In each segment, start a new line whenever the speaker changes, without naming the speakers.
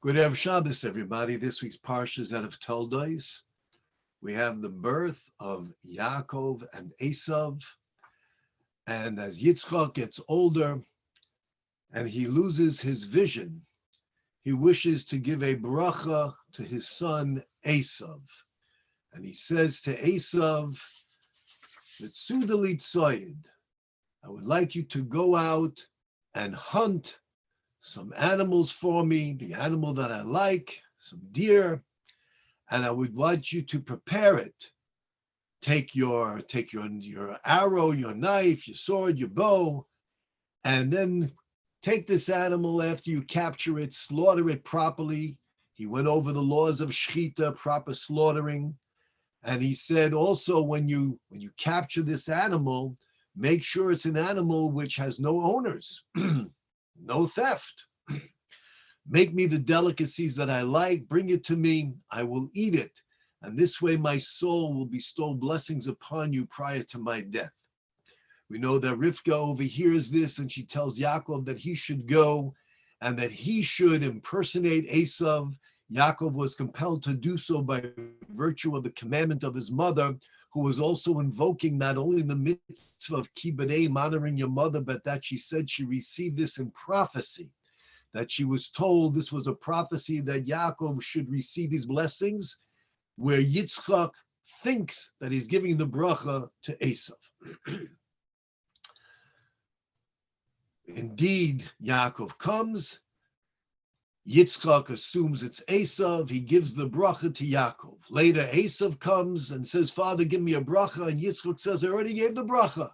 Good Erev Shabbos, everybody. This week's Parsha is out of Toldos. We have the birth of Yaakov and Esav. And as Yitzchak gets older and he loses his vision, he wishes to give a bracha to his son Esav. And he says to Esav, Mitzudali tzoyed, I would like you to go out and hunt some animals for me, the animal that I like, some deer, and I would want you to prepare it. Take your arrow, your knife, your sword, your bow, and then take this animal after you capture it, slaughter it properly. He went over the laws of shechita, proper slaughtering. And he said also, when you capture this animal, make sure it's an animal which has no owners. No theft. Make me the delicacies that I like, bring it to me, I will eat it. And this way my soul will bestow blessings upon you prior to my death. We know that Rivka overhears this and she tells Yaakov that he should go and that he should impersonate Esav. Yaakov was compelled to do so by virtue of the commandment of his mother, who was also invoking not only the mitzvah of kibbutz, honoring your mother, but that she said she received this in prophecy, that she was told this was a prophecy that Yaakov should receive these blessings, where Yitzchak thinks that he's giving the bracha to Esav. Indeed, Yaakov comes. Yitzchak assumes it's Esav. He gives the bracha to Yaakov. Later, Esav comes and says, Father, give me a bracha. And Yitzchak says, I already gave the bracha.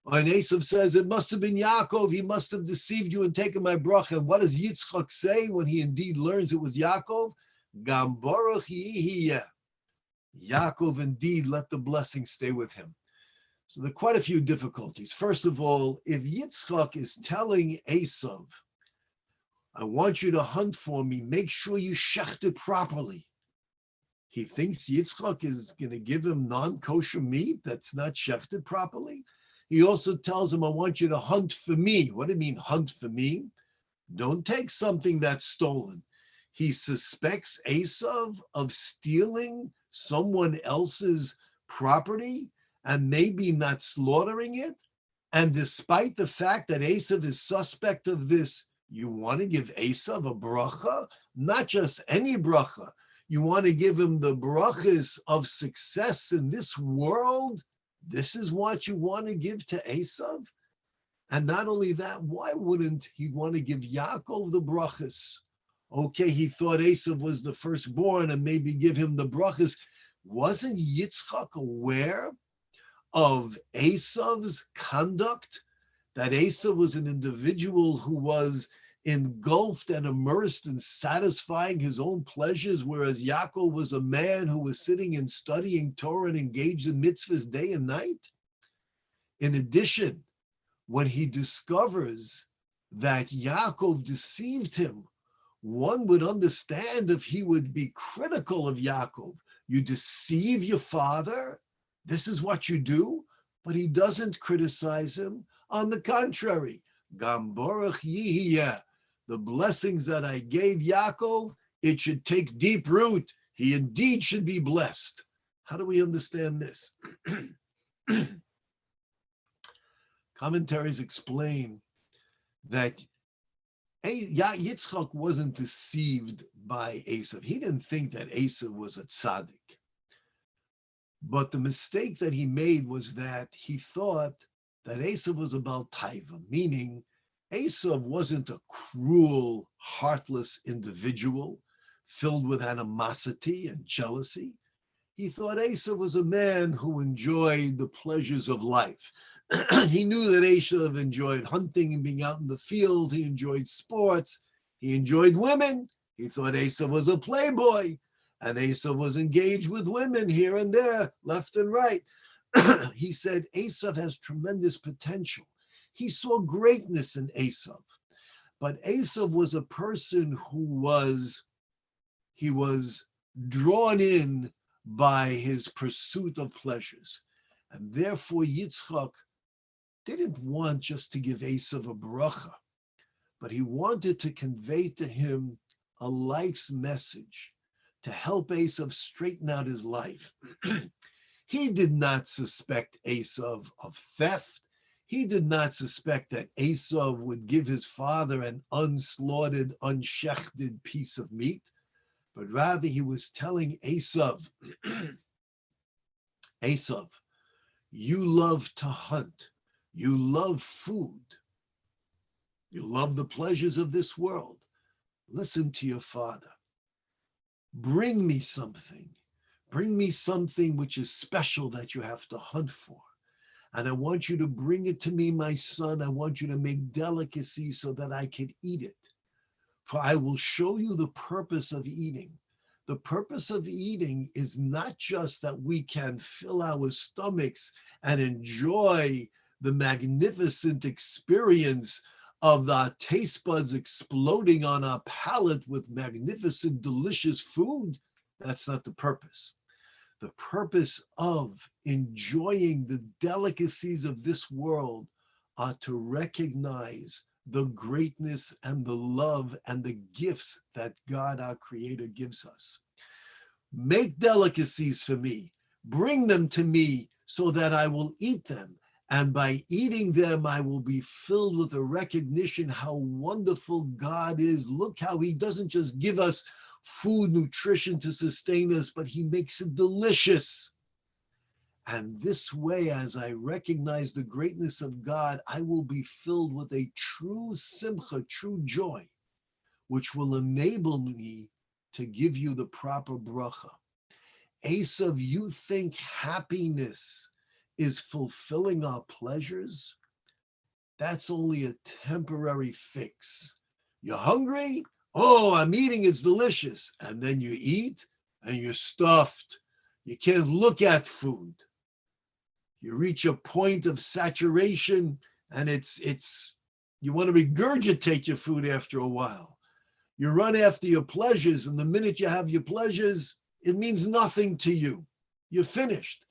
And Esav says, it must have been Yaakov. He must have deceived you and taken my bracha. And what does Yitzchak say when he indeed learns it was Yaakov? Gam baruch yihiyeh. Yaakov indeed let the blessing stay with him. So there are quite a few difficulties. First of all, if Yitzchak is telling Esav, I want you to hunt for me, make sure you shecht it properly. He thinks Yitzchak is going to give him non-kosher meat that's not shechted properly. He also tells him, I want you to hunt for me. What do you mean, hunt for me? Don't take something that's stolen. He suspects Esav of stealing someone else's property and maybe not slaughtering it. And despite the fact that Esav is suspect of this, you want to give Esav a bracha, not just any bracha. You want to give him the brachas of success in this world. This is what you want to give to Esav. And not only that, why wouldn't he want to give Yaakov the brachas? Okay, he thought Esav was the firstborn and maybe give him the brachas. Wasn't Yitzchak aware of Esav's conduct? That Esav was an individual who was engulfed and immersed in satisfying his own pleasures, whereas Yaakov was a man who was sitting and studying Torah and engaged in mitzvahs day and night. In addition, when he discovers that Yaakov deceived him, one would understand if he would be critical of Yaakov. You deceive your father, this is what you do, but he doesn't criticize him. On the contrary, Gam baruch yihiyeh, the blessings that I gave Yaakov, it should take deep root. He indeed should be blessed. How do we understand this? Commentaries explain that Yitzchak wasn't deceived by Esav. He didn't think that Esav was a tzaddik. But the mistake that he made was that he thought that Esav was about taiva, meaning Esav wasn't a cruel, heartless individual filled with animosity and jealousy. He thought Esav was a man who enjoyed the pleasures of life. He knew that Esav enjoyed hunting and being out in the field. He enjoyed sports. He enjoyed women. He thought Esav was a playboy, and Esav was engaged with women here and there, left and right. He said Esav has tremendous potential. He saw greatness in Esav, but Esav was a person who was drawn in by his pursuit of pleasures, and therefore Yitzchak didn't want just to give Esav a bracha, but he wanted to convey to him a life's message to help Esav straighten out his life. He did not suspect Esav of theft. He did not suspect that Esav would give his father an unslaughtered, unshechted piece of meat, but rather he was telling Esav, Esav, you love to hunt. You love food. You love the pleasures of this world. Listen to your father. Bring me something. Bring me something which is special that you have to hunt for. And I want you to bring it to me, my son. I want you to make delicacies so that I can eat it. For I will show you the purpose of eating. The purpose of eating is not just that we can fill our stomachs and enjoy the magnificent experience of the taste buds exploding on our palate with magnificent, delicious food. That's not the purpose. The purpose of enjoying the delicacies of this world are to recognize the greatness and the love and the gifts that God, our Creator, gives us. Make delicacies for me. Bring them to me so that I will eat them. And by eating them, I will be filled with a recognition how wonderful God is. Look how he doesn't just give us food, nutrition to sustain us, but he makes it delicious. And this way, as I recognize the greatness of God, I will be filled with a true simcha, true joy, which will enable me to give you the proper bracha. Esav, you think happiness is fulfilling our pleasures? That's only a temporary fix. You're hungry? Oh, I'm eating, it's delicious. And then you eat and you're stuffed. You can't look at food. You reach a point of saturation and you want to regurgitate your food after a while. You run after your pleasures, and the minute you have your pleasures, it means nothing to you. You're finished.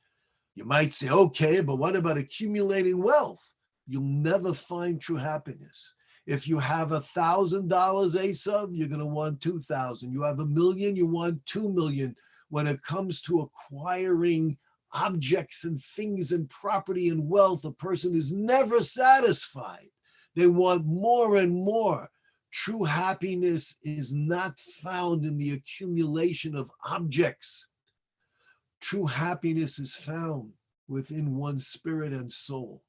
You might say, okay, but what about accumulating wealth? You'll never find true happiness. If you have $1,000, Esav, you're going to want 2,000. You have $1 million, you want 2 million. When it comes to acquiring objects and things and property and wealth, a person is never satisfied. They want more and more. True happiness is not found in the accumulation of objects. True happiness is found within one's spirit and soul.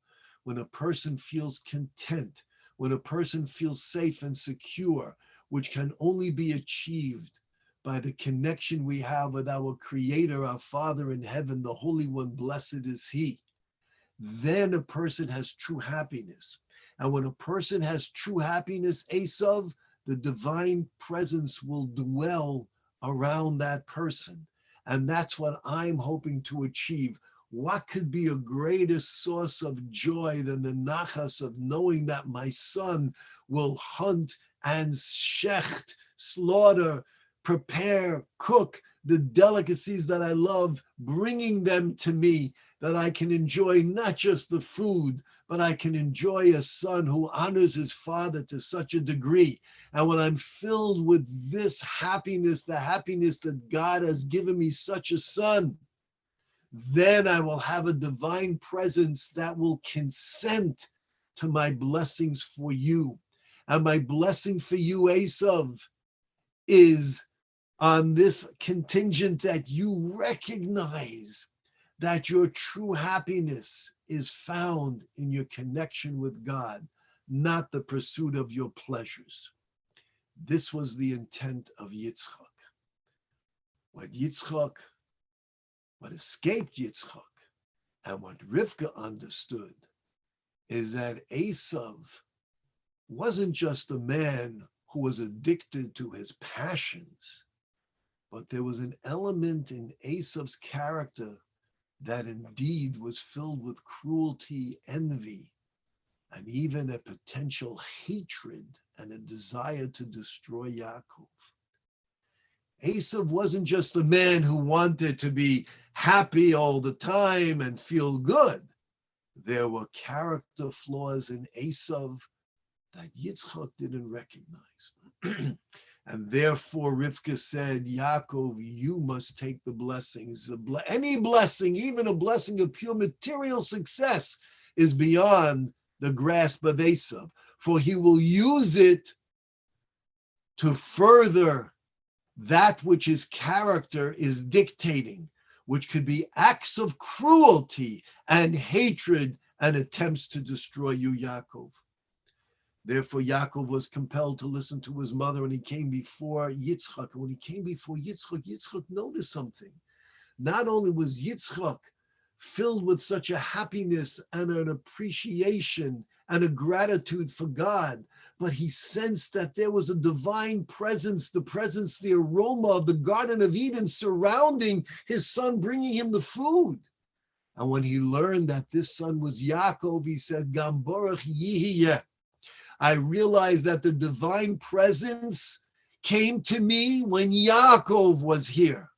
When a person feels content, when a person feels safe and secure, which can only be achieved by the connection we have with our Creator, our Father in heaven, the Holy One, blessed is He, then a person has true happiness. And when a person has true happiness, Esav, the divine presence will dwell around that person. And that's what I'm hoping to achieve. What could be a greater source of joy than the nachas of knowing that my son will hunt and shecht, slaughter, prepare, cook the delicacies that I love, bringing them to me, that I can enjoy not just the food, but I can enjoy a son who honors his father to such a degree. And when I'm filled with this happiness, the happiness that God has given me such a son, then I will have a divine presence that will consent to my blessings for you. And my blessing for you, Esav, is on this contingent that you recognize that your true happiness is found in your connection with God, not the pursuit of your pleasures. This was the intent of Yitzchak. What escaped Yitzchak, and what Rivka understood, is that Esav wasn't just a man who was addicted to his passions, but there was an element in Esav's character that indeed was filled with cruelty, envy, and even a potential hatred and a desire to destroy Yaakov. Esav wasn't just a man who wanted to be happy all the time and feel good. There were character flaws in Esav that Yitzchak didn't recognize. And therefore Rivka said, Yaakov, you must take the blessings. Any blessing, even a blessing of pure material success, is beyond the grasp of Esav, for he will use it to further that which his character is dictating, which could be acts of cruelty and hatred and attempts to destroy you, Yaakov. Therefore, Yaakov was compelled to listen to his mother, and he came before Yitzchak. And when he came before Yitzchak, Yitzchak noticed something. Not only was Yitzchak filled with such a happiness and an appreciation and a gratitude for God, but he sensed that there was a divine presence, the aroma of the Garden of Eden surrounding his son, bringing him the food. And when he learned that this son was Yaakov, he said, Gam Baruch Yihiyeh. I realized that the divine presence came to me when Yaakov was here.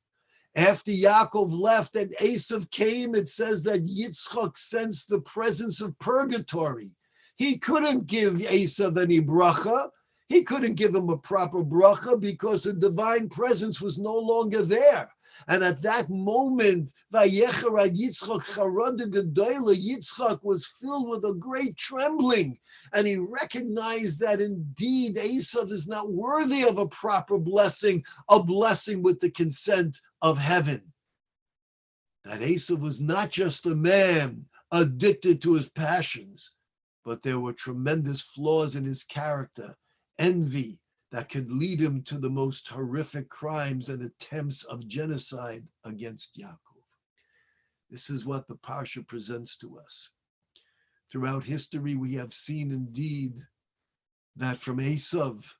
After Yaakov left and Esav came, it says that Yitzchak sensed the presence of purgatory. He couldn't give Esav any bracha. He couldn't give him a proper bracha because the divine presence was no longer there. And at that moment, Yitzchak was filled with a great trembling, and he recognized that indeed Esav is not worthy of a proper blessing, a blessing with the consent of heaven. That Esav was not just a man addicted to his passions, but there were tremendous flaws in his character, envy, that could lead him to the most horrific crimes and attempts of genocide against Yaakov. This is what the Parsha presents to us. Throughout history, we have seen indeed that from Esav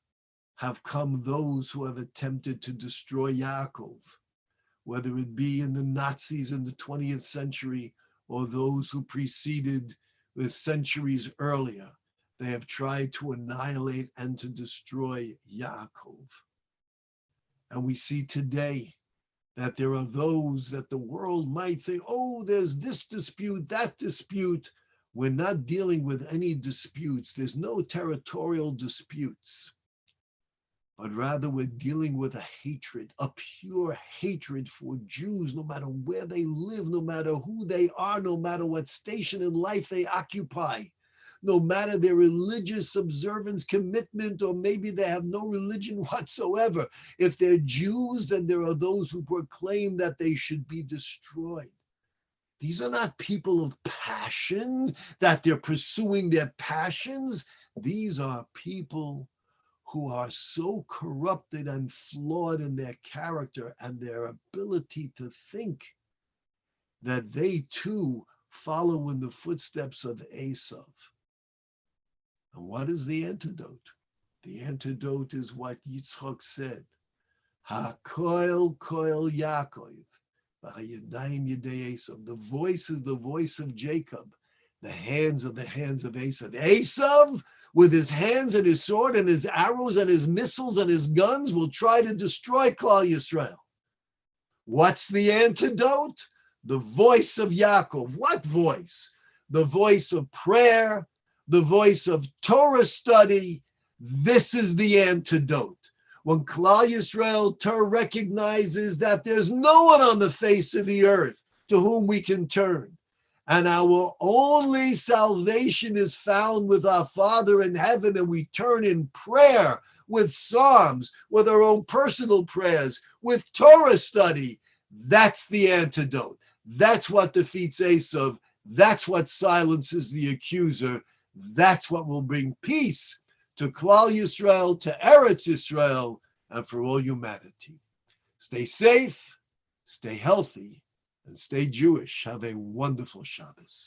have come those who have attempted to destroy Yaakov, whether it be in the Nazis in the 20th century or those who preceded with centuries earlier. They have tried to annihilate and to destroy Yaakov. And we see today that there are those that the world might think, oh, there's this dispute, that dispute. We're not dealing with any disputes. There's no territorial disputes. But rather we're dealing with a hatred, a pure hatred for Jews, no matter where they live, no matter who they are, no matter what station in life they occupy. No matter their religious observance, commitment, or maybe they have no religion whatsoever. If they're Jews, then there are those who proclaim that they should be destroyed. These are not people of passion, that they're pursuing their passions. These are people who are so corrupted and flawed in their character and their ability to think that they too follow in the footsteps of Esav. And what is the antidote? The antidote is what Yitzchak said. Ha-koil koil Yaakov, v'hayadayim yedei Esav. The voice is the voice of Jacob. The hands are the hands of Esav. Esav, with his hands and his sword and his arrows and his missiles and his guns, will try to destroy Klal Yisrael. What's the antidote? The voice of Yaakov. What voice? The voice of prayer, the voice of Torah study. This is the antidote. When Klal Yisrael Torah recognizes that there's no one on the face of the earth to whom we can turn, and our only salvation is found with our Father in heaven, and we turn in prayer, with psalms, with our own personal prayers, with Torah study. That's the antidote. That's what defeats Esav. That's what silences the accuser. That's what will bring peace to Klal Yisrael, to Eretz Yisrael, and for all humanity. Stay safe, stay healthy, and stay Jewish. Have a wonderful Shabbos.